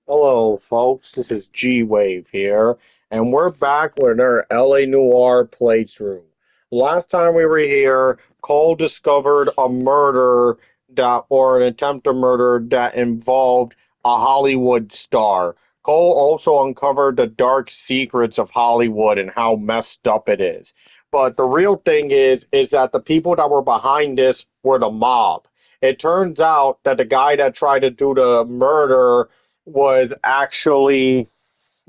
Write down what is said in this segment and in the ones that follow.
Hello, folks. This is Gwave here, and we're back with our LA Noire playthrough. Last time we were here, Cole discovered a murder or an attempt to murder that involved a Hollywood star. Cole also uncovered the dark secrets of Hollywood and how messed up it is. But the real thing is that the people that were behind this were the mob. It turns out that the guy that tried to do the murder was actually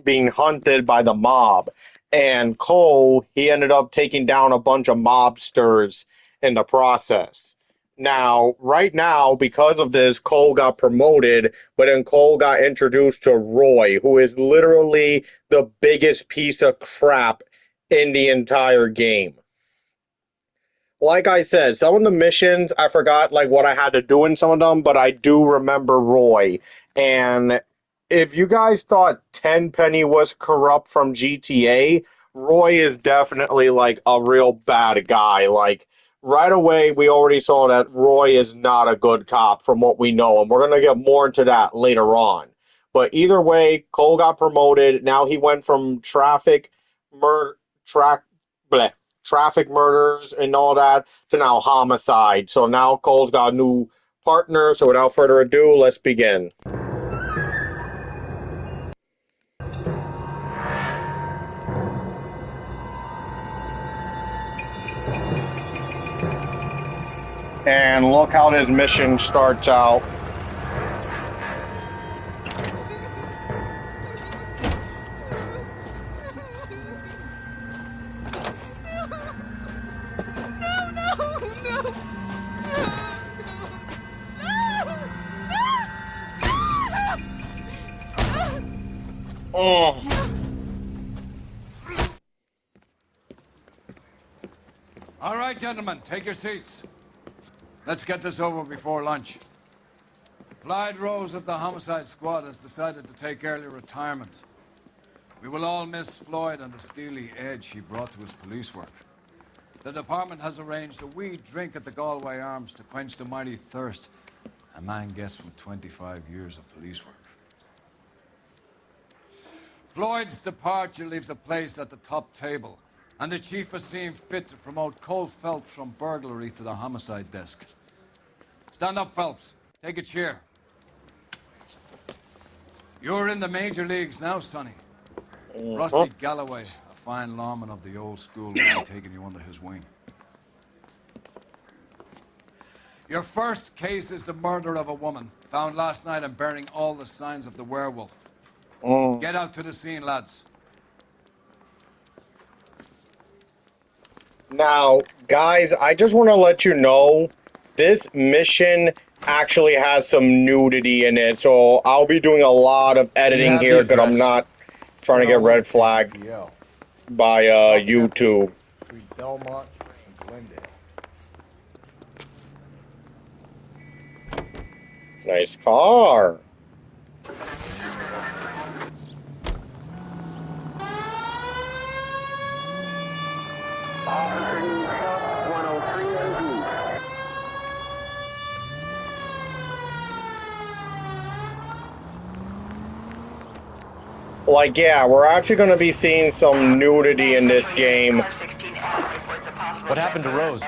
being hunted by the mob. And Cole, he ended up taking down a bunch of mobsters in the process. Now, right now, because of this, Cole got promoted, but then Cole got introduced to Roy, who is literally the biggest piece of crap in the entire game. Like I said, some of the missions I forgot like what I had to do in some of them, but I do remember Roy. And if you guys thought Tenpenny was corrupt from GTA, Roy is definitely like a real bad guy. Like right away, we already saw that Roy is not a good cop from what we know, and we're gonna get more into that later on. But either way, Cole got promoted. Now he went from murder, track, bleh, traffic murders and all that to now homicide. So now Cole's got a new partner. So without further ado, let's begin. And look how this mission starts out. Oh. All right, gentlemen, take your seats. Let's get this over before lunch. Floyd Rose of the Homicide Squad has decided to take early retirement. We will all miss Floyd and the steely edge he brought to his police work. The department has arranged a wee drink at the Galway Arms to quench the mighty thirst a man gets from 25 years of police work. Floyd's departure leaves a place at the top table, and the chief has seen fit to promote Cole Phelps from burglary to the homicide desk. Stand up, Phelps. Take a chair. You're in the major leagues now, Sonny. Rusty Galloway, a fine lawman of the old school, will be taking you under his wing. Your first case is the murder of a woman, found last night and bearing all the signs of the werewolf. Get out to the scene, lads. Now, guys, I just want to let you know this mission actually has some nudity in it, so I'll be doing a lot of editing here because I'm not trying to get red flagged by YouTube. Belmont and Glendale. Nice car. Like, yeah, we're actually going to be seeing some nudity in this game. What happened to Rose?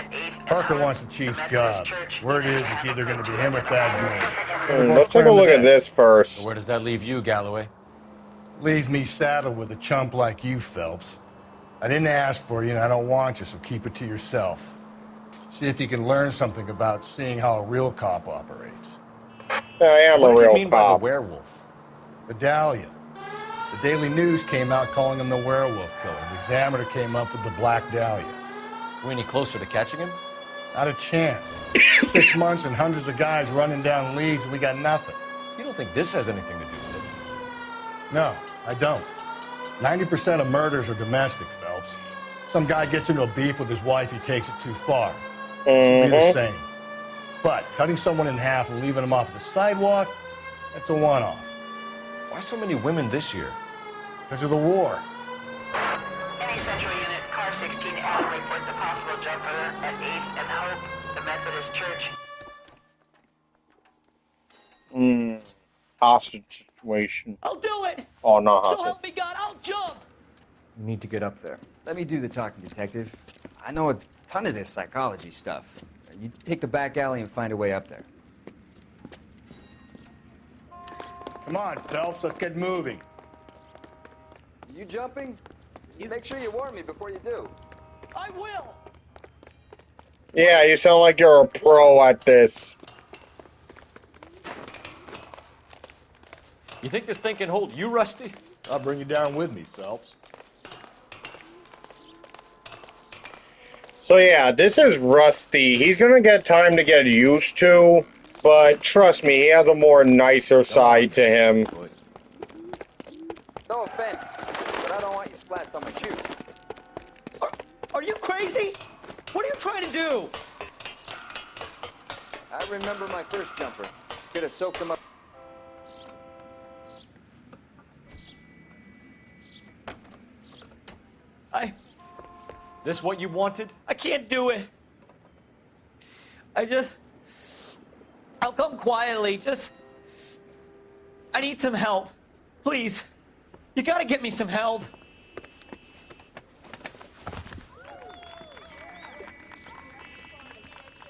Parker wants the chief's job. Word is it's either going to be him or Thad Green. Let's take a look at this first. So where does that leave you, Galloway? Leaves me saddled with a chump like you, Phelps. I didn't ask for you and I don't want you, so keep it to yourself. See if you can learn something about seeing how a real cop operates. I am What a do you real mean by the cop. werewolf? Vidalia. The Daily News came out calling him the werewolf killer. The Examiner came up with the Black Dahlia. Are we any closer to catching him? Not a chance. 6 months and hundreds of guys running down leads and we got nothing. You don't think this has anything to do with it? No, I don't. 90% of murders are domestic, Phelps. Some guy gets into a beef with his wife, he takes it too far. It should be the same. But cutting someone in half and leaving them off the sidewalk, that's a one-off. Why so many women this year? Because of the war. Any central unit, car 16L reports a possible jumper at 8th and Hope, the Methodist Church. hostage situation. I'll do it! Oh, not So hostage. help me God, I'll jump! You need to get up there. Let me do the talking, detective. I know a ton of this psychology stuff. You take the back alley and find a way up there. Come on, Phelps, let's get moving. You jumping? You make sure you warn me before you do. I will! Yeah, you sound like you're a pro at this. You think this thing can hold you, Rusty? I'll bring you down with me, Phelps. So yeah, this is Rusty. He's gonna get time to get used to, but trust me, he has a more nicer side to him. No offense, but I don't want you splashed on my shoes. Are you crazy? What are you trying to do? I remember my first jumper. Could have soaked him up. This what you wanted? I can't do it. I'll come quietly, I need some help. Please. You gotta get me some help.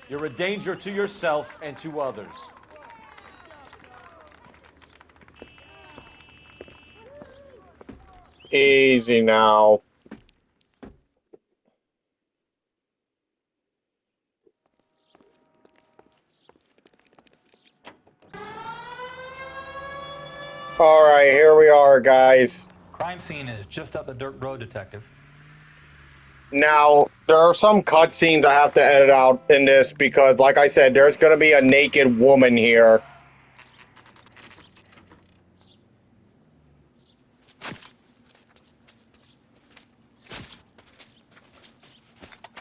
You're a danger to yourself and to others. Easy now. Alright, here we are, guys. Crime scene is just up the dirt road, detective. Now, there are some cutscenes I have to edit out in this because, like I said, there's going to be a naked woman here.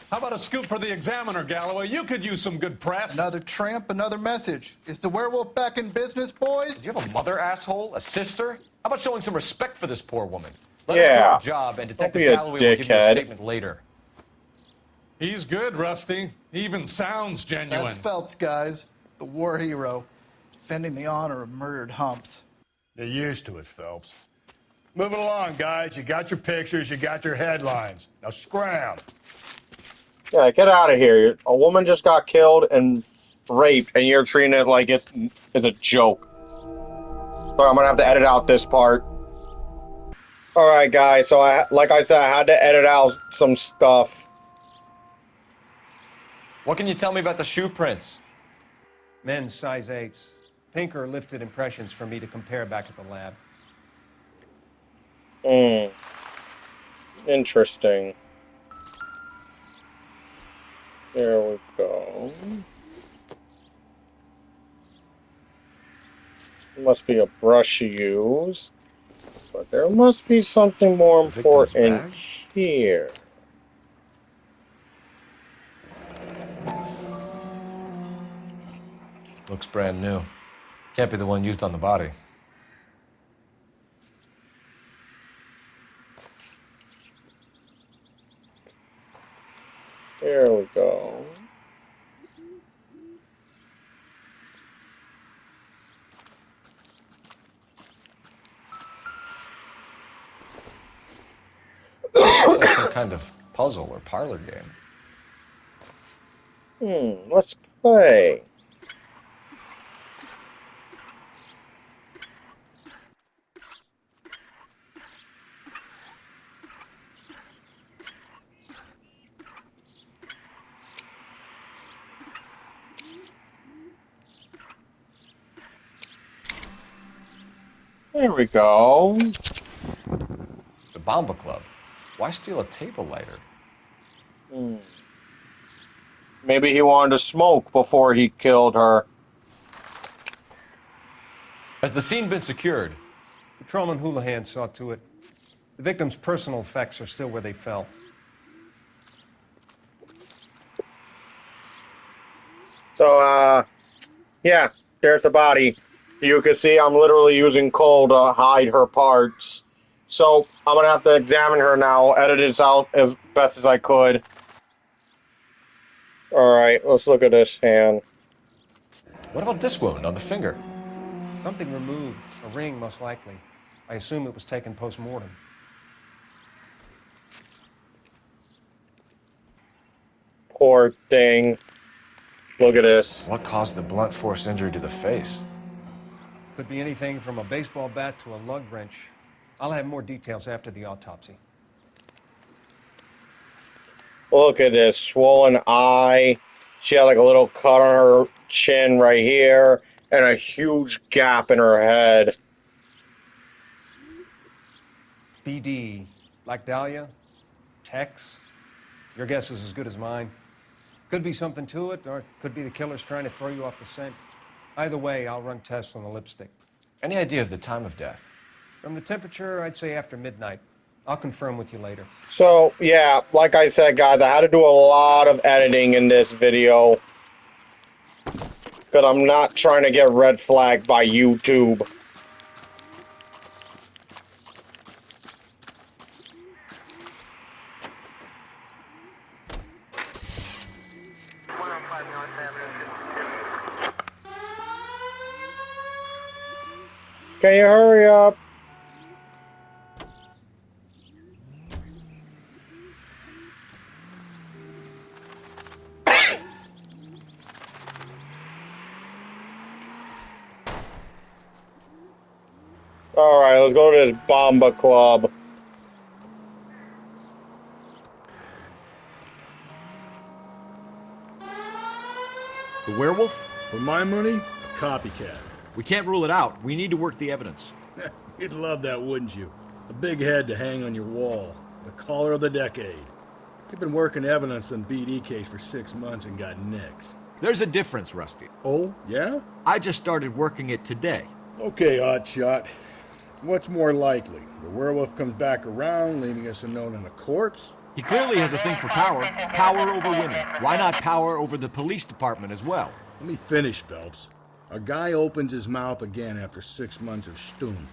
How about a scoop for the Examiner, Galloway? You could use some good press. Another tramp, another message. Is the werewolf back in business, boys? Do you have a mother, asshole? A sister? How about showing some respect for this poor woman? Let us do Yeah. our job, and Detective be a Galloway will give you a dickhead. statement later. He's good, Rusty. He even sounds genuine. That's Phelps, guys. The war hero. Defending the honor of murdered humps. You're used to it, Phelps. Moving along, guys. You got your pictures, you got your headlines. Now scram. Yeah, get out of here. A woman just got killed and raped, and you're treating it like it's a joke. So I'm gonna have to edit out this part. Alright, guys, so like I said, I had to edit out some stuff. What can you tell me about the shoe prints? Men's size 8s. Pinker lifted impressions for me to compare back at the lab. Interesting. There we go. Must be a brush you use. But there must be something more important here. Looks brand new. Can't be the one used on the body. There we go. It's like some kind of puzzle or parlor game. Let's play. There we go. The Bomba Club. Why steal a table lighter? Maybe he wanted to smoke before he killed her. Has the scene been secured? Patrolman Houlihan saw to it. The victim's personal effects are still where they fell. So, yeah, there's the body. You can see I'm literally using coal to hide her parts. So, I'm going to have to examine her now, edit this out as best as I could. Alright, let's look at this hand. What about this wound on the finger? Something removed. A ring, most likely. I assume it was taken post-mortem. Poor thing. Look at this. What caused the blunt force injury to the face? Could be anything from a baseball bat to a lug wrench. I'll have more details after the autopsy. Look at this. Swollen eye. She had like a little cut on her chin right here. And a huge gap in her head. BD, like Dahlia? Tex? Your guess is as good as mine. Could be something to it, or it could be the killer's trying to throw you off the scent. Either way, I'll run tests on the lipstick. Any idea of the time of death? From the temperature, I'd say after midnight. I'll confirm with you later. So, yeah, like I said, guys, I had to do a lot of editing in this video. Because I'm not trying to get red flagged by YouTube. Can you hurry up? Alright, let's go to this Bomba Club. The werewolf? For my money, a copycat. We can't rule it out. We need to work the evidence. You'd love that, wouldn't you? A big head to hang on your wall. The caller of the decade. You've been working evidence on BD case for 6 months and got nicks. There's a difference, Rusty. Oh, yeah? I just started working it today. Okay, Oddshot. What's more likely? The werewolf comes back around, leaving us a note on a corpse? He clearly has a thing for power. Power over women. Why not power over the police department as well? Let me finish, Phelps. A guy opens his mouth again after 6 months of stun.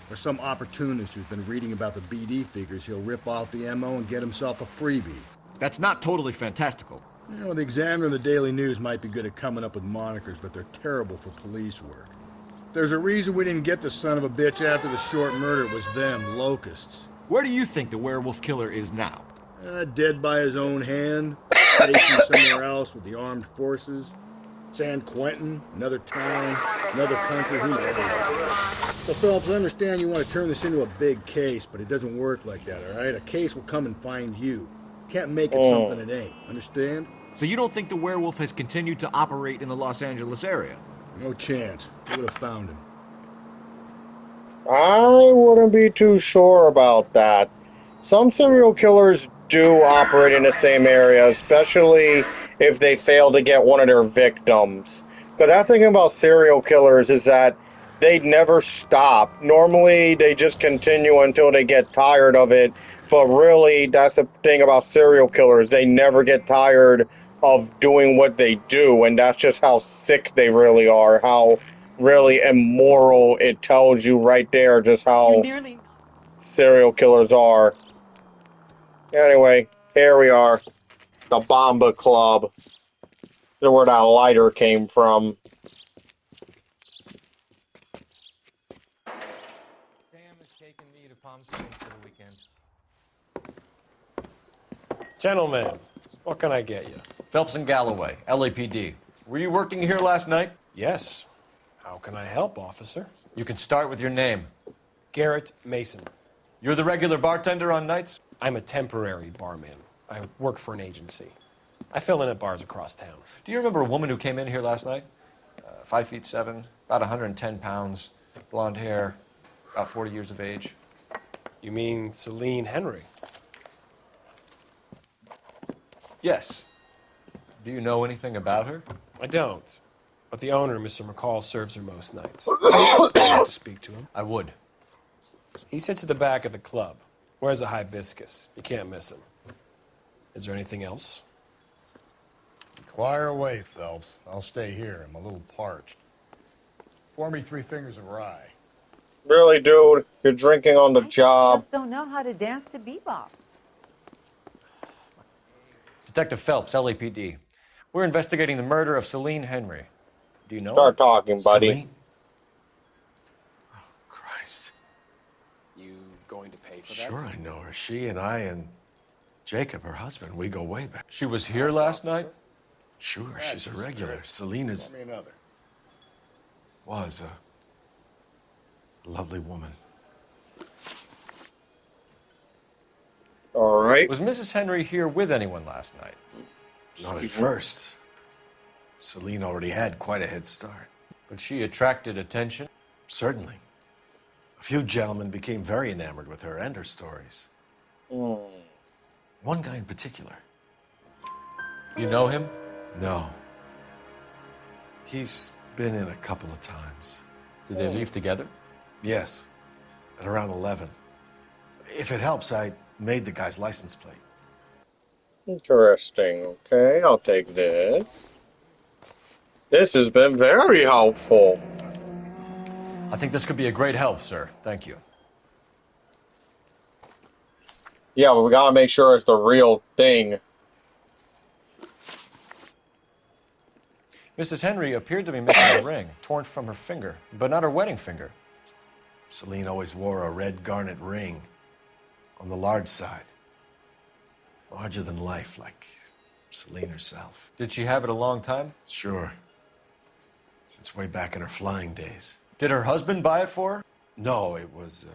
Or some opportunist who's been reading about the BD figures he'll rip off the MO and get himself a freebie. That's not totally fantastical. You know, the Examiner and the Daily News might be good at coming up with monikers, but they're terrible for police work. There's a reason we didn't get the son of a bitch after the short murder. It was them, locusts. Where do you think the werewolf killer is now? Dead by his own hand, stationed somewhere else with the armed forces. San Quentin, another town, another country, who knows? So, Phelps, I understand you want to turn this into a big case, but it doesn't work like that, all right? A case will come and find you. Can't make it something it ain't, understand? So you don't think the werewolf has continued to operate in the Los Angeles area? No chance. We would have found him. I wouldn't be too sure about that. Some serial killers do operate in the same area, especially if they fail to get one of their victims. But that thing about serial killers is that they never stop. Normally, they just continue until they get tired of it. But really, that's the thing about serial killers. They never get tired of doing what they do. And that's just how sick they really are. How really immoral. It tells you right there just how serial killers are. Anyway, here we are. The Bomba Club. This is where that lighter came from. Sam has taken me to Palm Springs for the weekend. Gentlemen, what can I get you? Phelps and Galloway, LAPD. Were you working here last night? Yes. How can I help, officer? You can start with your name. Garrett Mason. You're the regular bartender on nights? I'm a temporary barman. I work for an agency. I fill in at bars across town. Do you remember a woman who came in here last night? 5'7", about 110 pounds, blonde hair, about 40 years of age. You mean Celine Henry? Yes. Do you know anything about her? I don't. But the owner, Mr. McCall, serves her most nights. Would you like to speak to him? I would. He sits at the back of the club. Wears a hibiscus. You can't miss him. Is there anything else? Inquire away, Phelps. I'll stay here. I'm a little parched. Pour me 3 fingers of rye. Really, dude? You're drinking on the job. I just don't know how to dance to bebop. Detective Phelps, LAPD. We're investigating the murder of Celine Henry. Do you know Start talking, buddy. Celine? Oh, Christ. You going to pay for that? Sure, I know her. She and I and Jacob, her husband, we go way back. She was here last night? Sure, she's a regular. Selena's Tell me another. was a lovely woman. All right. Was Mrs. Henry here with anyone last night? Not at first. Celine already had quite a head start. But she attracted attention? Certainly. A few gentlemen became very enamored with her and her stories. One guy in particular. You know him? No. He's been in a couple of times. Did they leave together? Yes. At around 11. If it helps, I made the guy's license plate. Interesting. Okay, I'll take this. This has been very helpful. I think this could be a great help, sir. Thank you. Yeah, but we gotta make sure it's the real thing. Mrs. Henry appeared to be missing a ring, torn from her finger, but not her wedding finger. Celine always wore a red garnet ring on the large side. Larger than life, like Celine herself. Did she have it a long time? Sure. Since way back in her flying days. Did her husband buy it for her? No, it was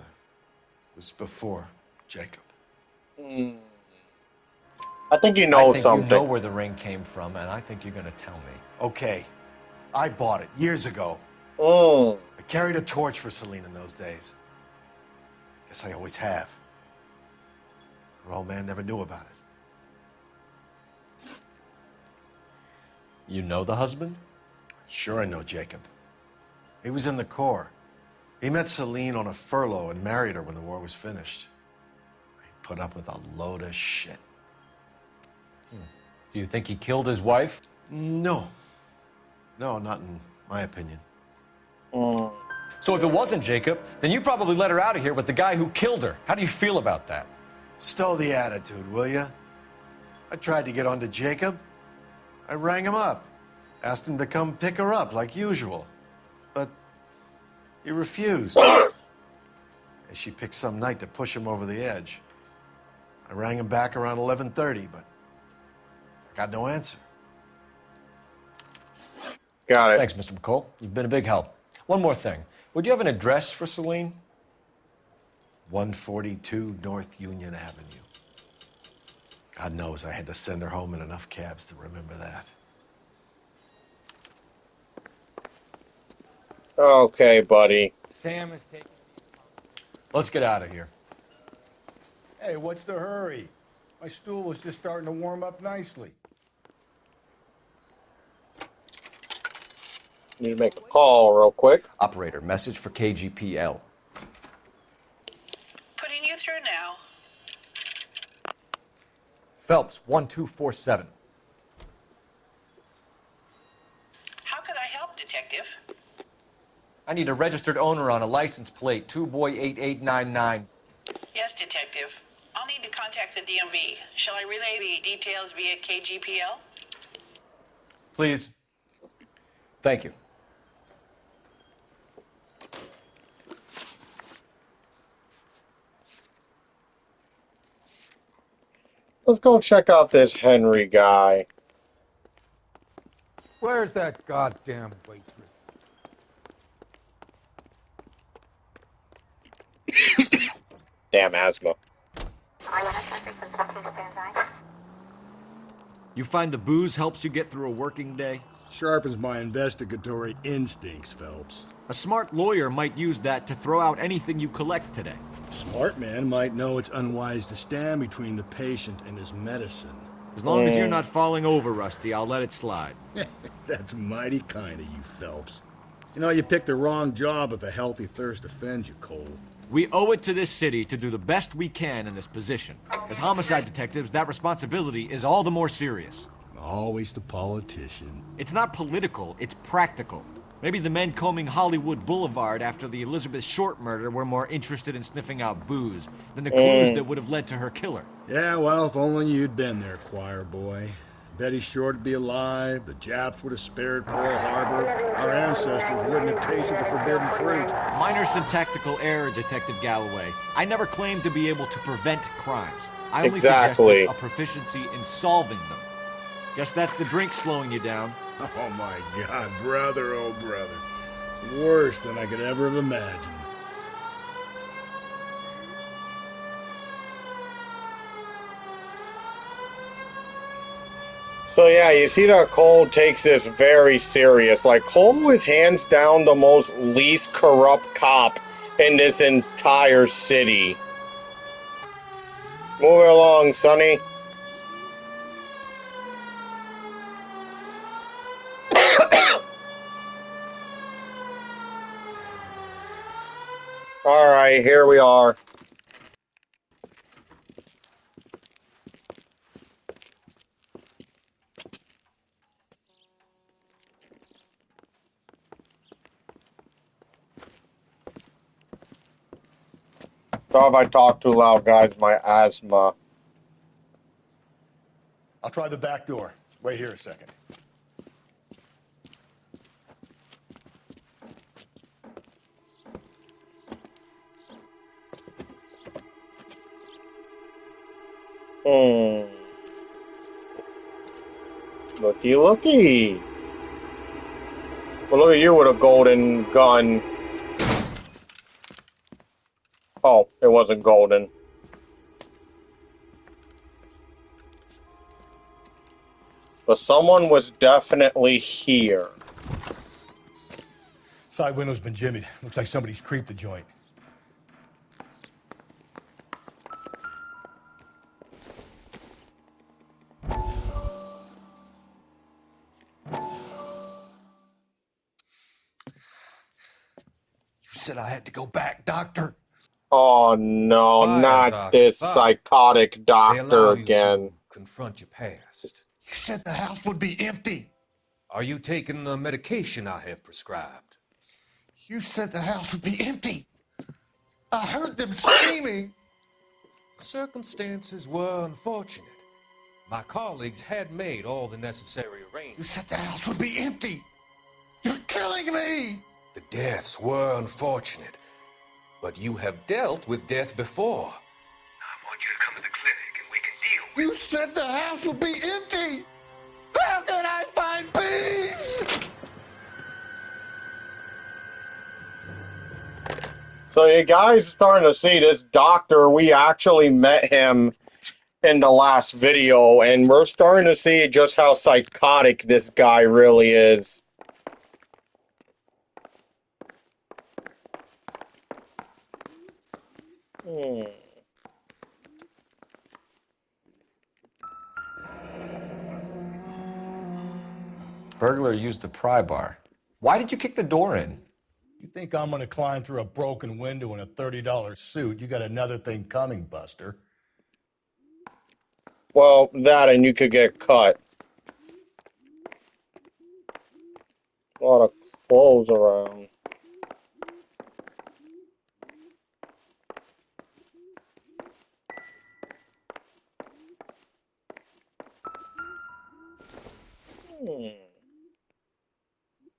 before Jacob. I think you know something. You know where the ring came from, and I think you're going to tell me. Okay. I bought it years ago. I carried a torch for Celine in those days. Guess I always have. Her old man never knew about it. You know the husband? Sure I know Jacob. He was in the Corps. He met Celine on a furlough and married her when the war was finished. He put up with a load of shit. Do you think he killed his wife? No. No, not in my opinion. So if it wasn't Jacob, then you probably let her out of here with the guy who killed her. How do you feel about that? Stow the attitude, will ya? I tried to get onto Jacob. I rang him up. Asked him to come pick her up like usual. But he refused. She picked some night to push him over the edge. I rang him back around 11:30, but I got no answer. Got it. Thanks, Mr. McCall. You've been a big help. One more thing. Would you have an address for Celine? 142 North Union Avenue. God knows I had to send her home in enough cabs to remember that. Okay, buddy. Sam is taking. Let's get out of here. Hey, what's the hurry? My stool was just starting to warm up nicely. Need to make a call real quick. Operator, message for KGPL. Putting you through now. Phelps, 1247. How could I help, Detective? I need a registered owner on a license plate, 2boy8899. Yes, Detective. I'll need to contact the DMV. Shall I relay the details via KGPL? Please. Thank you. Let's go check out this Henry guy. Where's that goddamn waitress? Damn asthma. You find the booze helps you get through a working day? Sharpens my investigatory instincts, Phelps. A smart lawyer might use that to throw out anything you collect today. Smart man might know it's unwise to stand between the patient and his medicine. As long as you're not falling over, Rusty, I'll let it slide. That's mighty kind of you, Phelps. You know, you picked the wrong job if a healthy thirst offends you, Cole. We owe it to this city to do the best we can in this position. As homicide detectives, that responsibility is all the more serious. Always the politician. It's not political, it's practical. Maybe the men combing Hollywood Boulevard after the Elizabeth Short murder were more interested in sniffing out booze than the clues that would have led to her killer. Yeah, well, if only you'd been there, choir boy. bet he's sure to be alive. The Japs would have spared Pearl Harbor. Our ancestors wouldn't have tasted the forbidden fruit. Minor syntactical error, Detective Galloway. I never claimed to be able to prevent crimes. I only Exactly. suggested a proficiency in solving them. Guess that's the drink slowing you down. Oh my God, brother, oh brother. It's worse than I could ever have imagined. So yeah, you see that Cole takes this very serious. Like, Cole is hands down the most least corrupt cop in this entire city. Move it along, Sonny. Alright, here we are. Sorry if I talk too loud, guys. My asthma. I'll try the back door. Wait here a second. Looky, looky. Well, look at you with a golden gun. Oh, it wasn't golden. But someone was definitely here. Side window's been jimmied. Looks like somebody's creeped the joint. You said I had to go back, Doctor. Oh no, Fires not are this fire. psychotic They doctor allow you again. to confront your past. You said the house would be empty. Are you taking the medication I have prescribed? You said the house would be empty. I heard them screaming. Circumstances were unfortunate. My colleagues had made all the necessary arrangements. You said the house would be empty. You're killing me. The deaths were unfortunate, but you have dealt with death before. I want you to come to the clinic and we can deal with it. You said the house would be empty. How can I find peace? So you guys are starting to see this doctor. We actually met him in the last video, and we're starting to see just how psychotic this guy really is. Burglar used the pry bar. Why did you kick the door in? You think I'm gonna climb through a broken window in a $30 suit? You got another thing coming, Buster. Well, that and you could get cut. A lot of clothes around.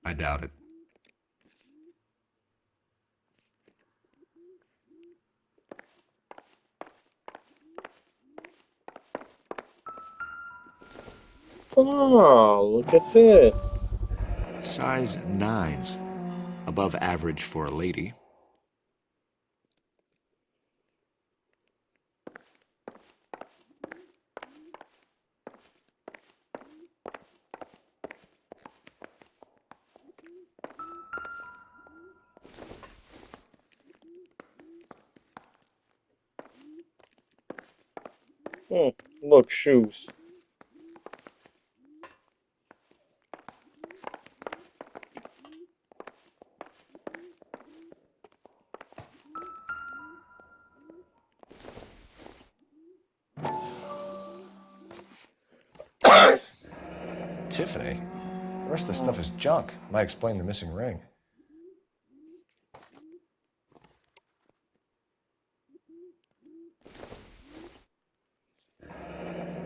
I doubt it. Oh, look at this. Size 9s. Above average for a lady. Look, shoes. Tiffany? The rest of the stuff is junk. Might explain the missing ring.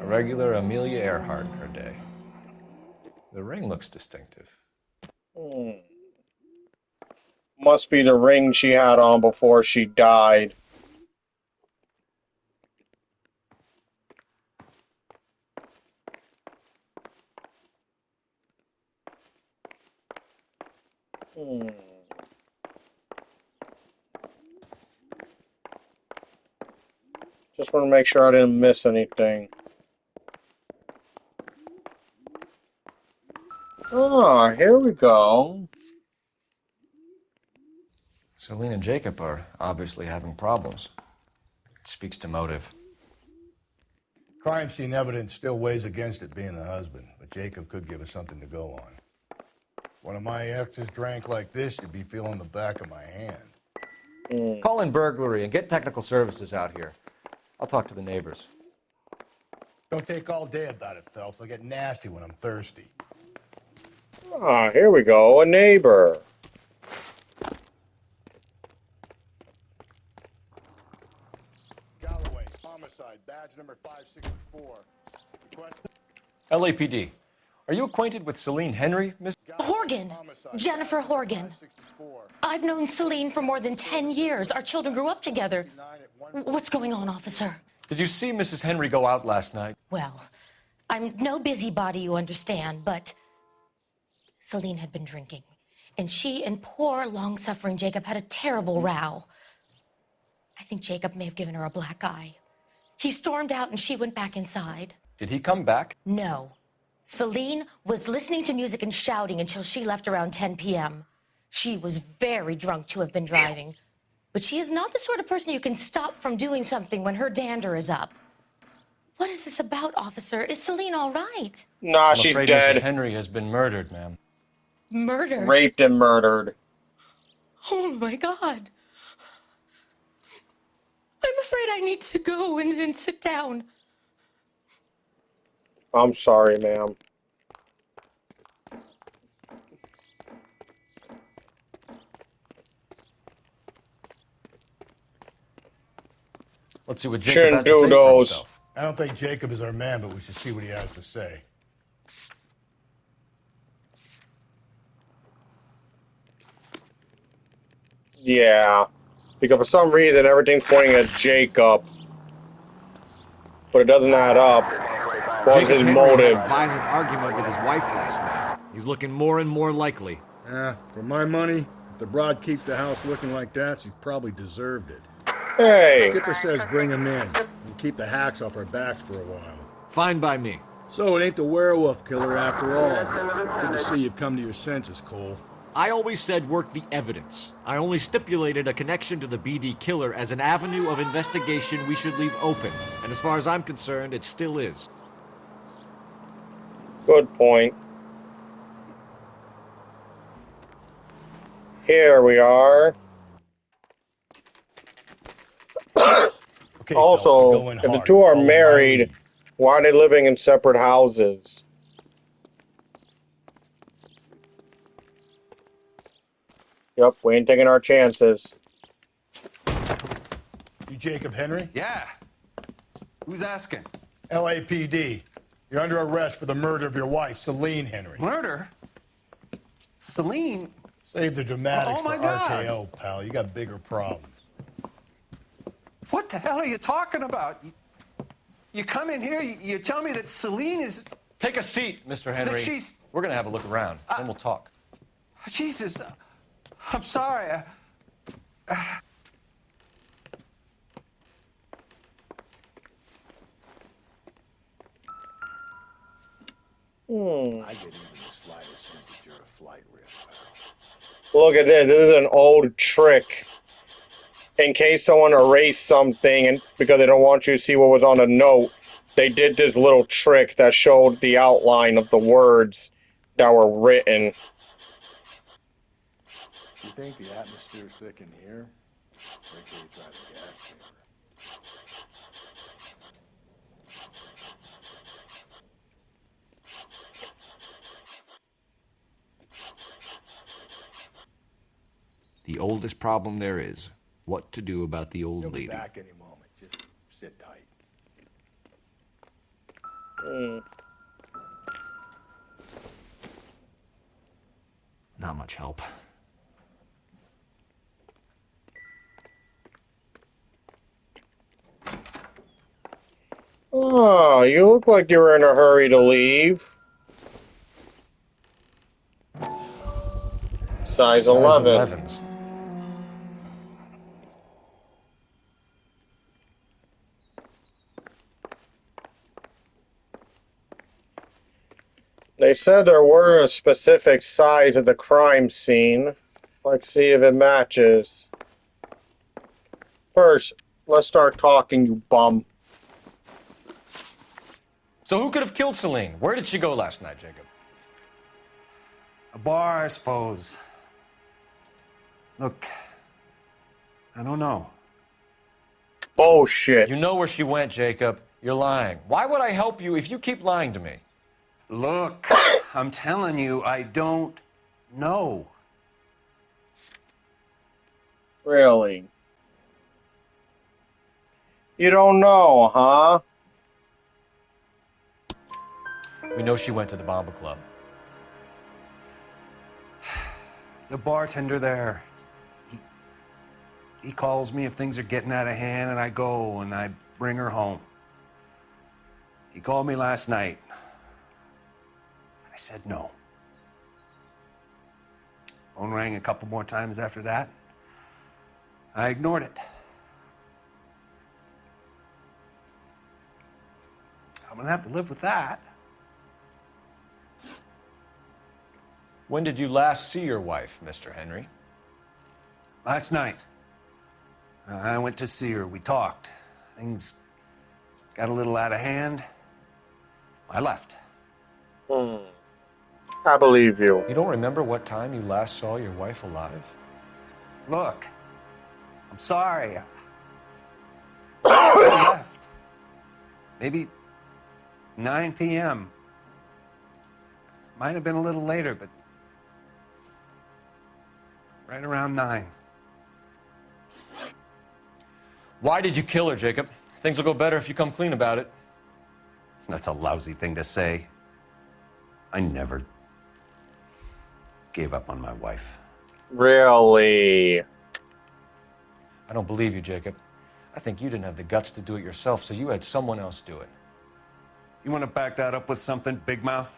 A regular Amelia Earhart. Her day. The ring looks distinctive. Must be the ring she had on before she died. Just want to make sure I didn't miss anything. Ah, here we go. Celine and Jacob are obviously having problems. It speaks to motive. Crime scene evidence still weighs against it being the husband, but Jacob could give us something to go on. One of my exes drank like this, you'd be feeling the back of my hand. Call in burglary and get technical services out here. I'll talk to the neighbors. Don't take all day about it, Phelps. I'll get nasty when I'm thirsty. Ah, here we go. A neighbor. Galloway, homicide, badge number 564. Request... LAPD. Are you acquainted with Celine Henry, Miss? Horgan. Jennifer Horgan. I've known Celine for more than 10 years. Our children grew up together. What's going on, officer? Did you see Mrs. Henry go out last night? Well, I'm no busybody, you understand, but Celine had been drinking, and she and poor, long-suffering Jacob had a terrible row. I think Jacob may have given her a black eye. He stormed out, and she went back inside. Did he come back? No. Celine was listening to music and shouting until she left around 10 p.m. She was very drunk to have been driving, but she is not the sort of person you can stop from doing something when her dander is up. What is this about, officer? Is Celine all right? Nah, I'm she's afraid dead. Mrs. Henry has been murdered, ma'am. Murdered? Raped and murdered. Oh, my God. I'm afraid I need to go and sit down. I'm sorry, ma'am. Let's see what Jacob Shouldn't has to do say for those. himself. I don't think Jacob is our man, but we should see what he has to say. Yeah. Because for some reason, everything's pointing at Jacob. But it doesn't add up. What was Jacob his Henry motive? had a violent argument with his wife last night. He's looking more and more likely. For my money, if the broad keeps the house looking like that, she's probably deserved it. Hey! Skipper says bring him in and keep the hacks off our backs for a while. Fine by me. So it ain't the werewolf killer after all. Good to see you've come to your senses, Cole. I always said work the evidence. I only stipulated a connection to the BD killer as an avenue of investigation we should leave open. And as far as I'm concerned, it still is. Good point. Here we are. Okay, Also, Phelps, if the two are married, why are they living in separate houses? Yep, we ain't taking our chances. You Jacob Henry? Yeah. Who's asking? LAPD. You're under arrest for the murder of your wife, Celine Henry. Murder? Celine? Save the dramatics Oh, my for God. RKO, pal. You got bigger problems. What the hell are you talking about? You come in here, you tell me that Celine is... Take a seat, Mr. Henry. she's- We're going to have a look around, then we'll talk. Jesus, I'm sorry. I didn't even the slightest think that you're a flight risk, pal. Look at this. This is an old trick. In case someone erased something and because they don't want you to see what was on the note, they did this little trick that showed the outline of the words that were written. You think the atmosphere's thick in here? Wait till you try the gas chamber. The oldest problem there is. What to do about the old He'll be lady. back any moment. Just sit tight. Not much help. Oh, you look like you were in a hurry to leave. Size 11. 11s. They said there were a specific size at the crime scene. Let's see if it matches. First, let's start talking, you bum. So who could have killed Celine? Where did she go last night, Jacob? A bar, I suppose. Look, I don't know. Bullshit. You know where she went, Jacob. You're lying. Why would I help you if you keep lying to me? Look, I'm telling you, I don't know. Really? You don't know, huh? We know she went to the Bomba Club. The bartender there, he calls me if things are getting out of hand, and I go and I bring her home. He called me last night. I said no. Phone rang a couple more times after that. I ignored it. I'm gonna have to live with that. When did you last see your wife, Mr. Henry? Last night. I went to see her. We talked. Things got a little out of hand. I left. I believe you. You don't remember what time you last saw your wife alive? Look, I'm sorry. I left. Maybe 9 p.m. Might have been a little later, but right around 9. Why did you kill her, Jacob? Things will go better if you come clean about it. That's a lousy thing to say. I never gave up on my wife. Really? I don't believe you, Jacob. I think you didn't have the guts to do it yourself, so you had someone else do it. You want to back that up with something, Big Mouth?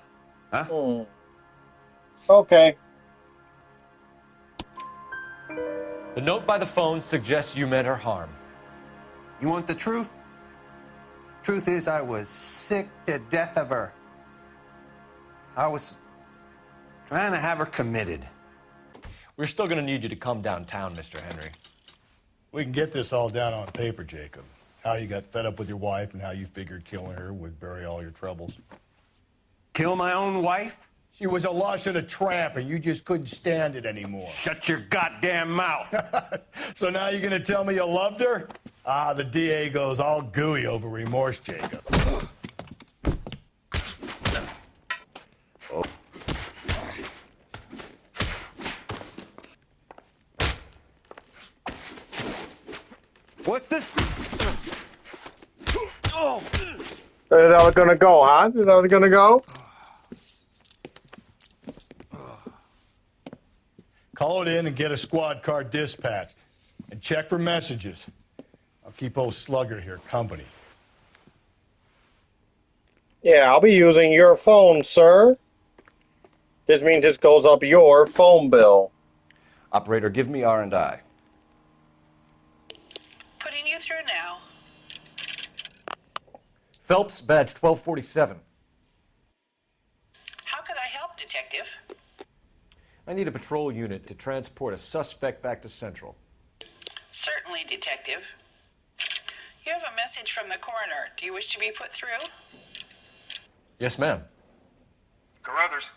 Huh? Okay. The note by the phone suggests you meant her harm. You want the truth? Truth is, I was sick to death of her. I was trying to have her committed. We're still going to need you to come downtown, Mr. Henry. We can get this all down on paper, Jacob. How you got fed up with your wife and how you figured killing her would bury all your troubles. Kill my own wife? She was a lush and a tramp, and you just couldn't stand it anymore. Shut your goddamn mouth. So now you're gonna tell me you loved her? Ah, the DA goes all gooey over remorse, Jacob. What's this? Oh. Is that gonna go, huh? Is that gonna go? Call it in and get a squad car dispatched. And check for messages. I'll keep old Slugger here company. Yeah, I'll be using your phone, sir. This means this goes up your phone bill. Operator, give me R&I. Putting you through now. Phelps, badge 1247. How could I help, Detective? I need a patrol unit to transport a suspect back to Central. Certainly, Detective. You have a message from the coroner. Do you wish to be put through? Yes, ma'am. Carruthers,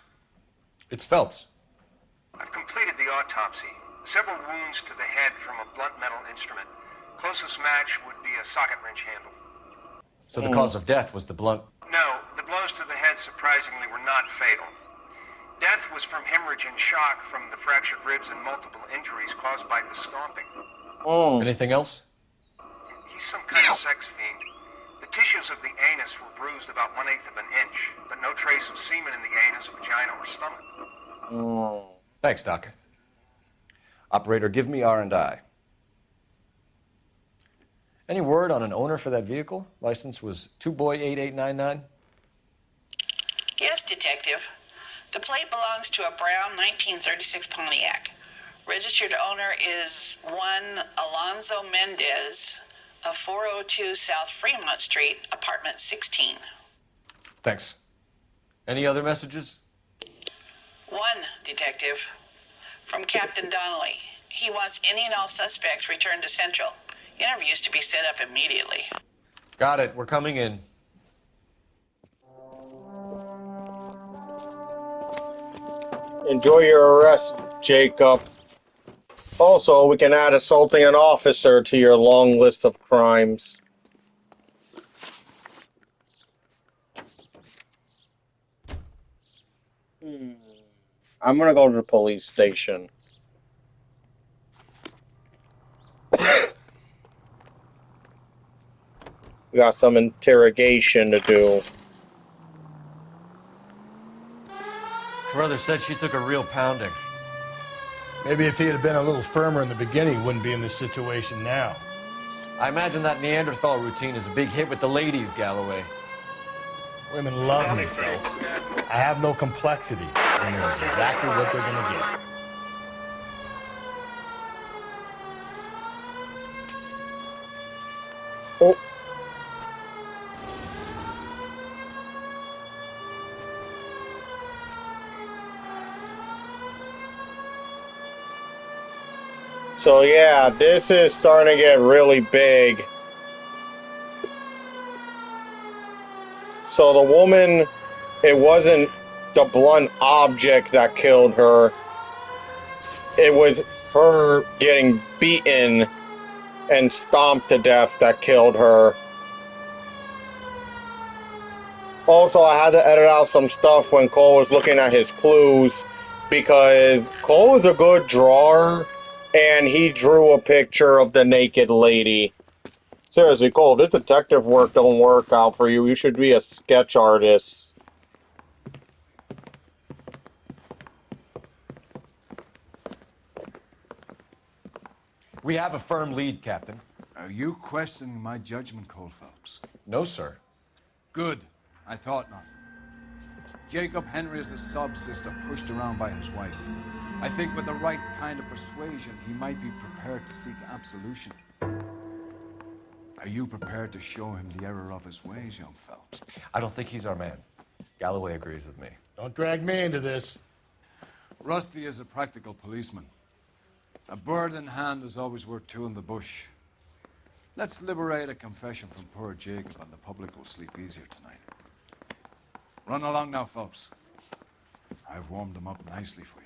It's Phelps. I've completed the autopsy. Several wounds to the head from a blunt metal instrument. Closest match would be a socket wrench handle. So the cause of death was the blunt. No, the blows to the head surprisingly were not fatal. Death was from hemorrhage and shock from the fractured ribs and multiple injuries caused by the stomping. Anything else? He's some kind of sex fiend. The tissues of the anus were bruised about 1/8 of an inch, but no trace of semen in the anus, vagina, or stomach. Thanks, Doc. Operator, give me R&I. Any word on an owner for that vehicle? License was 2boy8899. Yes, Detective. The plate belongs to a brown 1936 Pontiac. Registered owner is one Alonzo Mendez of 402 South Fremont Street, apartment 16. Thanks. Any other messages? One, Detective. From Captain Donnelly. He wants any and all suspects returned to Central. Interviews to be set up immediately. Got it. We're coming in. Enjoy your arrest, Jacob. Also, we can add assaulting an officer to your long list of crimes. I'm gonna go to the police station. We got some interrogation to do. Brother said she took a real pounding. Maybe if he had been a little firmer in the beginning, he wouldn't be in this situation now. I imagine that Neanderthal routine is a big hit with the ladies, Galloway. Women love me, Phil. I have no complexity. They know exactly what they're gonna get. Oh. So yeah, this is starting to get really big. So the woman, it wasn't the blunt object that killed her. It was her getting beaten and stomped to death that killed her. Also, I had to edit out some stuff when Cole was looking at his clues because Cole is a good drawer and he drew a picture of the naked lady. Seriously, Cole, this detective work don't work out for you. You should be a sketch artist. We have a firm lead, Captain. Are you questioning my judgment, Cole Phelps? No, sir. Good. I thought not. Jacob Henry is a sub-sister pushed around by his wife. I think with the right kind of persuasion, he might be prepared to seek absolution. Are you prepared to show him the error of his ways, young Phelps? I don't think he's our man. Galloway agrees with me. Don't drag me into this. Rusty is a practical policeman. A bird in hand is always worth two in the bush. Let's liberate a confession from poor Jacob and the public will sleep easier tonight. Run along now, Phelps. I've warmed them up nicely for you.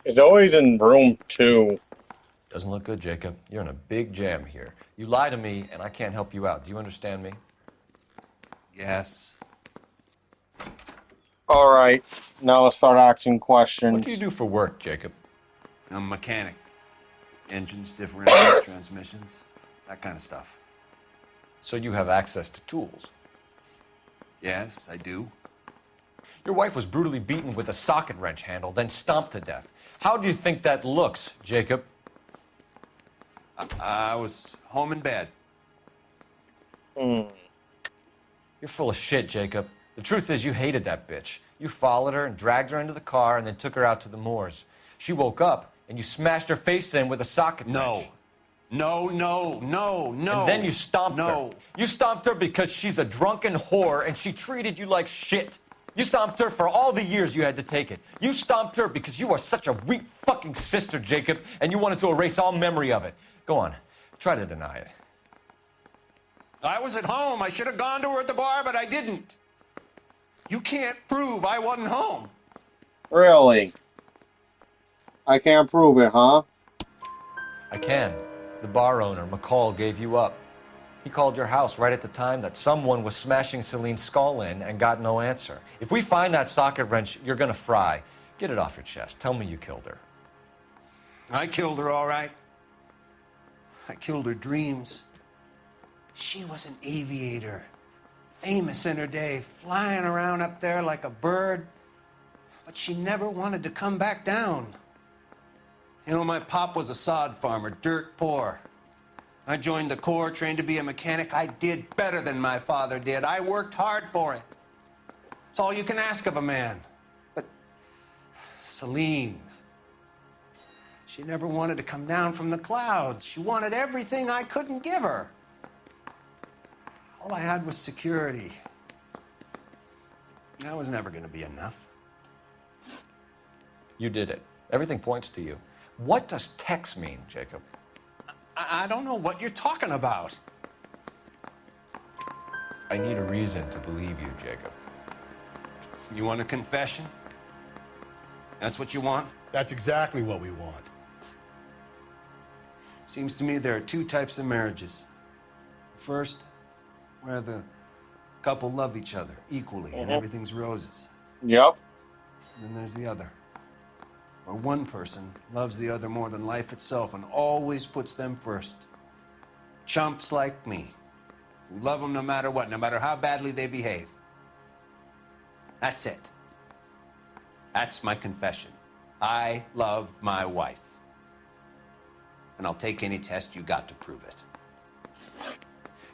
It's always in room 2. Doesn't look good, Jacob. You're in a big jam here. You lie to me, and I can't help you out. Do you understand me? Yes. All right, now let's start asking questions. What do you do for work, Jacob? I'm a mechanic. Engines, differentials, transmissions, that kind of stuff. So you have access to tools? Yes, I do. Your wife was brutally beaten with a socket wrench handle, then stomped to death. How do you think that looks, Jacob? I was home in bed. You're full of shit, Jacob. The truth is you hated that bitch. You followed her and dragged her into the car and then took her out to the moors. She woke up and you smashed her face in with a socket wrench. No. And then you stomped her. You stomped her because she's a drunken whore and she treated you like shit. You stomped her for all the years you had to take it. You stomped her because you are such a weak fucking sister, Jacob, and you wanted to erase all memory of it. Go on, try to deny it. I was at home. I should have gone to her at the bar, but I didn't. You can't prove I wasn't home. Really? I can't prove it, huh? I can. The bar owner, McCall, gave you up. He called your house right at the time that someone was smashing Celine's skull in and got no answer. If we find that socket wrench, you're gonna fry. Get it off your chest. Tell me you killed her. I killed her, all right. I killed her dreams. She was an aviator. famous in her day, flying around up there like a bird. But she never wanted to come back down. You know, my pop was a sod farmer, dirt poor. I joined the Corps, trained to be a mechanic. I did better than my father did. I worked hard for it. It's all you can ask of a man. But Celine, she never wanted to come down from the clouds. She wanted everything I couldn't give her. All I had was security. That was never going to be enough. You did it. Everything points to you. What does Tex mean, Jacob? I don't know what you're talking about. I need a reason to believe you, Jacob. You want a confession? That's what you want? That's exactly what we want. Seems to me there are two types of marriages. First, where the couple love each other equally and everything's roses. Yep. And then there's the other, where one person loves the other more than life itself and always puts them first. Chumps like me, who love them no matter what, no matter how badly they behave. That's it. That's my confession. I loved my wife. And I'll take any test you got to prove it.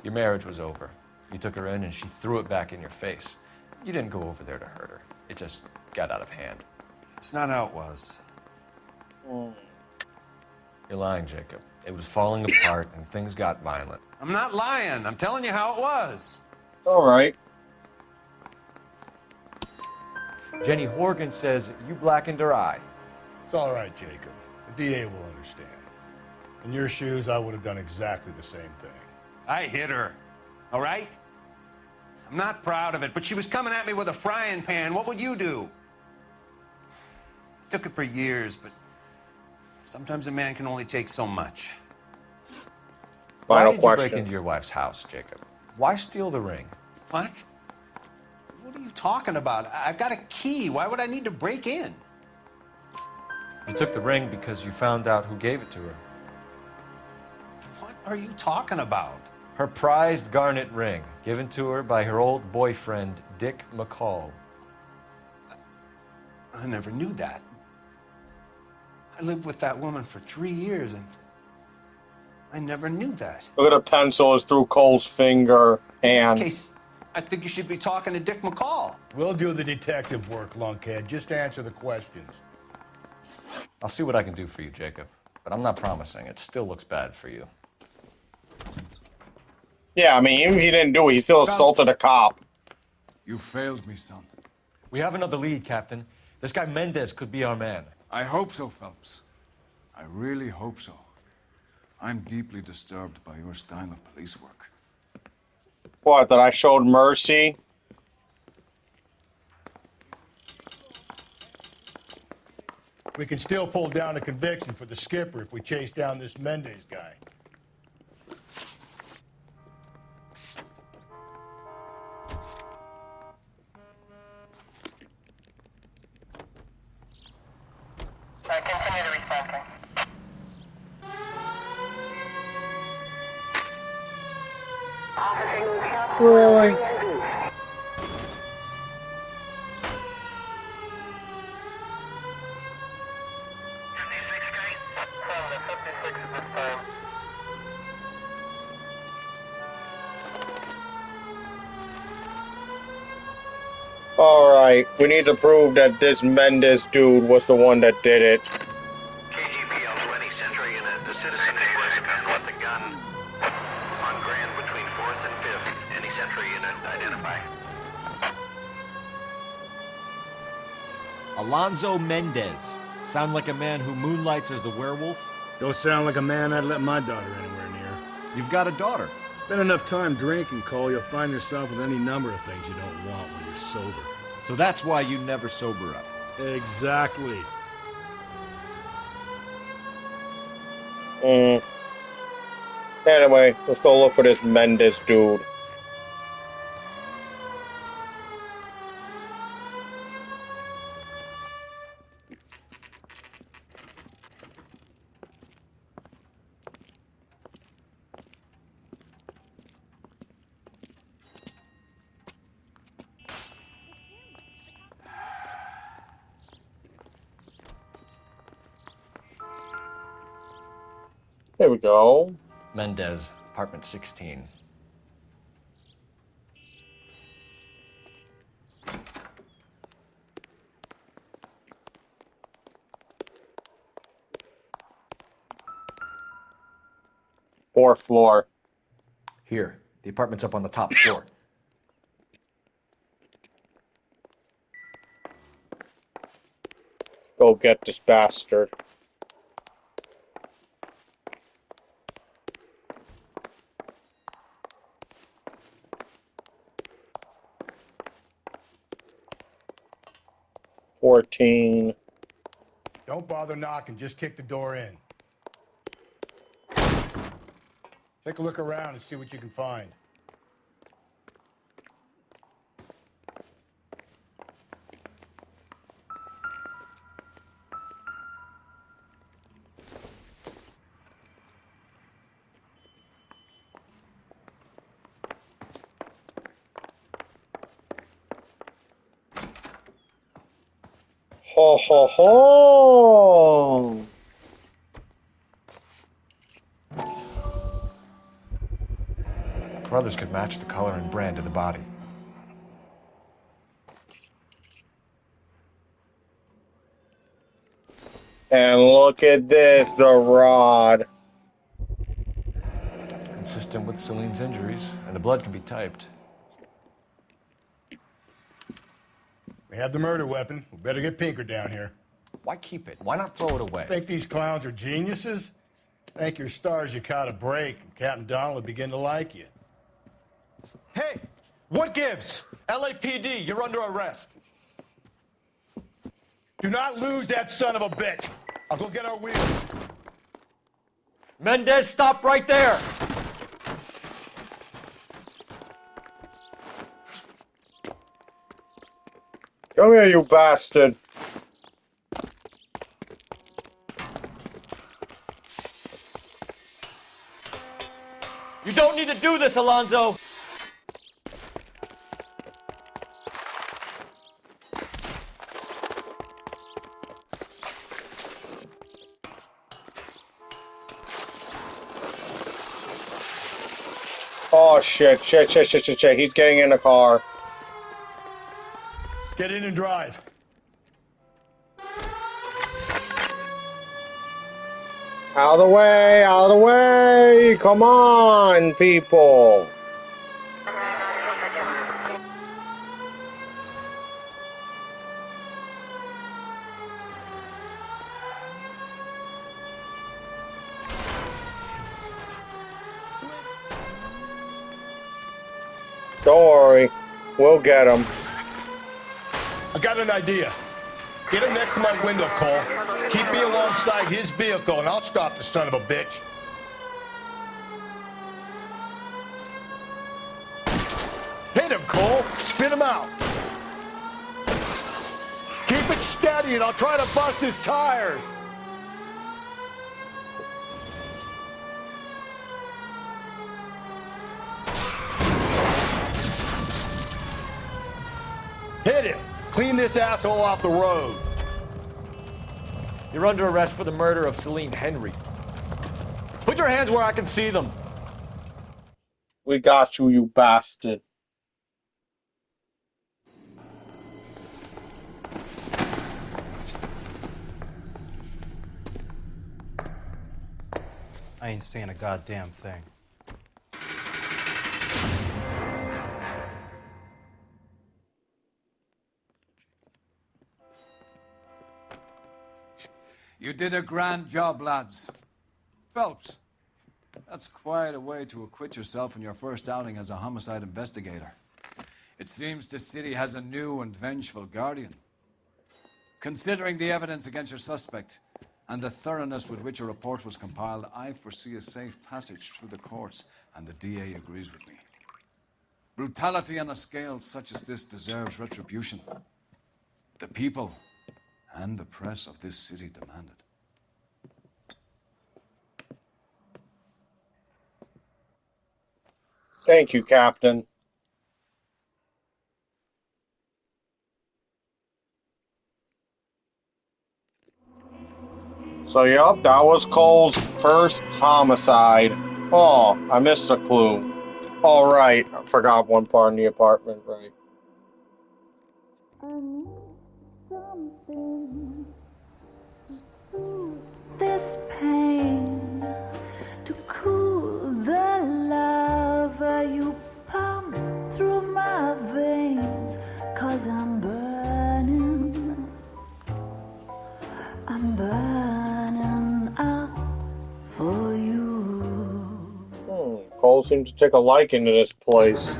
Your marriage was over. You took her in and she threw it back in your face. You didn't go over there to hurt her. It just got out of hand. It's not how it was. You're lying, Jacob. It was falling apart and things got violent. I'm not lying. I'm telling you how it was. All right. Jenny Horgan says you blackened her eye. It's all right, Jacob. The DA will understand. In your shoes, I would have done exactly the same thing. I hit her, all right? I'm not proud of it, but she was coming at me with a frying pan. What would you do? Took it for years, but sometimes a man can only take so much. Why did you break into your wife's house, Jacob? Why steal the ring? What? What are you talking about? I've got a key. Why would I need to break in? You took the ring because you found out who gave it to her. What are you talking about? Her prized garnet ring, given to her by her old boyfriend, Dick McCall. I never knew that. I lived with that woman for 3 years, and I never knew that. Look at the pencils through Cole's finger hand. In case, I think you should be talking to Dick McCall. We'll do the detective work, lunkhead. Just answer the questions. I'll see what I can do for you, Jacob. But I'm not promising. It still looks bad for you. Yeah, I mean, even if he didn't do it, he still assaulted a cop. You failed me, son. We have another lead, Captain. This guy Mendez could be our man. I hope so, Phelps. I really hope so. I'm deeply disturbed by your style of police work. What, that I showed mercy? We can still pull down a conviction for the skipper if we chase down this Mendez guy. Continue to respond. Really? Alright, we need to prove that this Mendez dude was the one that did it. KGPL to any Central unit. The citizen is man with the gun. On Grand between 4th and 5th. Any Central unit, identify. Alonzo Mendez. Sound like a man who moonlights as the werewolf? Don't sound like a man I'd let my daughter anywhere near. You've got a daughter. Spend enough time drinking, Cole, you'll find yourself with any number of things you don't want when you're sober. So that's why you never sober up. Exactly. Anyway, let's go look for this Mendez dude. There we go. Mendez, apartment 16. Fourth floor. Here, the apartment's up on the top floor. Go get this bastard. $14. Don't bother knocking, just kick the door in. Take a look around and see what you can find. Ho ho ho! Brothers could match the color and brand of the body. And look at this, the rod. Consistent with Celine's injuries, and the blood can be typed. We have the murder weapon. We better get Pinker down here. Why keep it? Why not throw it away? Think these clowns are geniuses? Thank your stars you caught a break, and Captain Donald will begin to like you. Hey, what gives? LAPD, you're under arrest. Do not lose that son of a bitch. I'll go get our wheels. Mendez, stop right there. Come here, you bastard. You don't need to do this, Alonzo. Oh shit, shit. He's getting in the car. Get in and drive. Out of the way, out of the way! Come on, people! Don't worry, we'll get him. I got an idea. Get him next to my window, Cole. Keep me alongside his vehicle, and I'll stop the son of a bitch. Hit him, Cole. Spin him out. Keep it steady, and I'll try to bust his tires. Hit him. Clean this asshole off the road. You're under arrest for the murder of Celine Henry. Put your hands where I can see them. We got you, you bastard. I ain't saying a goddamn thing. You did a grand job, lads. Phelps, that's quite a way to acquit yourself in your first outing as a homicide investigator. It seems the city has a new and vengeful guardian. Considering the evidence against your suspect and the thoroughness with which a report was compiled, I foresee a safe passage through the courts, and the DA agrees with me. Brutality on a scale such as this deserves retribution. The people and the press of this city demand it. Thank you, Captain. So, yup, that was Cole's first homicide. Oh, I missed a clue. All right, I forgot one part in the apartment, right? This pain to cool the lava you pump through my veins, 'cause I'm burning up for you. Cole seems to take a liking to this place.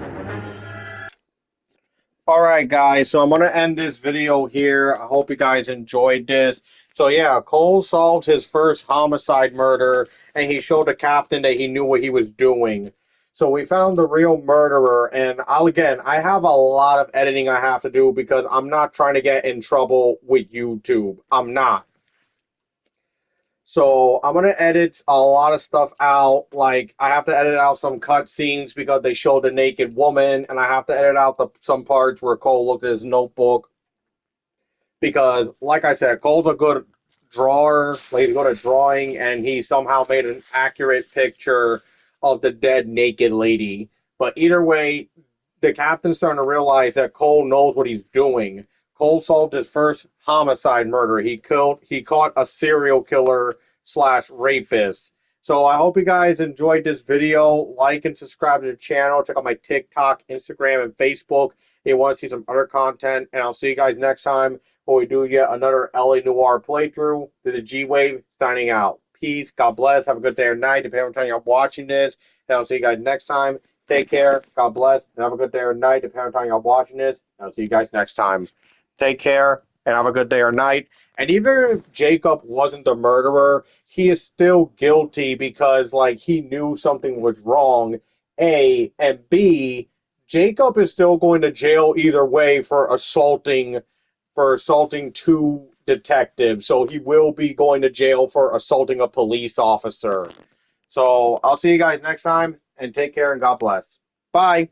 Alright guys, so I'm going to end this video here. I hope you guys enjoyed this. So yeah, Cole solved his first homicide murder, and he showed the captain that he knew what he was doing. So we found the real murderer, and I have a lot of editing I have to do because I'm not trying to get in trouble with YouTube. I'm not. So I'm gonna edit a lot of stuff out. Like I have to edit out some cut scenes because they show the naked woman, and I have to edit out some parts where Cole looked at his notebook. Because, like I said, Cole's a good drawer. Like, he's good at drawing, and he somehow made an accurate picture of the dead naked lady. But either way, the captain's starting to realize that Cole knows what he's doing. Cole solved his first homicide murder. He caught a serial killer / rapist. So I hope you guys enjoyed this video. Like and subscribe to the channel. Check out my TikTok, Instagram, and Facebook if you want to see some other content. And I'll see you guys next time when we do yet another LA Noire playthrough. This is Gwave signing out. Peace. God bless. Have a good day or night, depending on the time you're watching this. And I'll see you guys next time. Take care. God bless. And have a good day or night, depending on the time you're watching this. And I'll see you guys next time. Take care and have a good day or night. And even if Jacob wasn't the murderer, he is still guilty because, like, he knew something was wrong. A, and B, Jacob is still going to jail either way for assaulting two detectives. So he will be going to jail for assaulting a police officer. So I'll see you guys next time, and take care and God bless. Bye.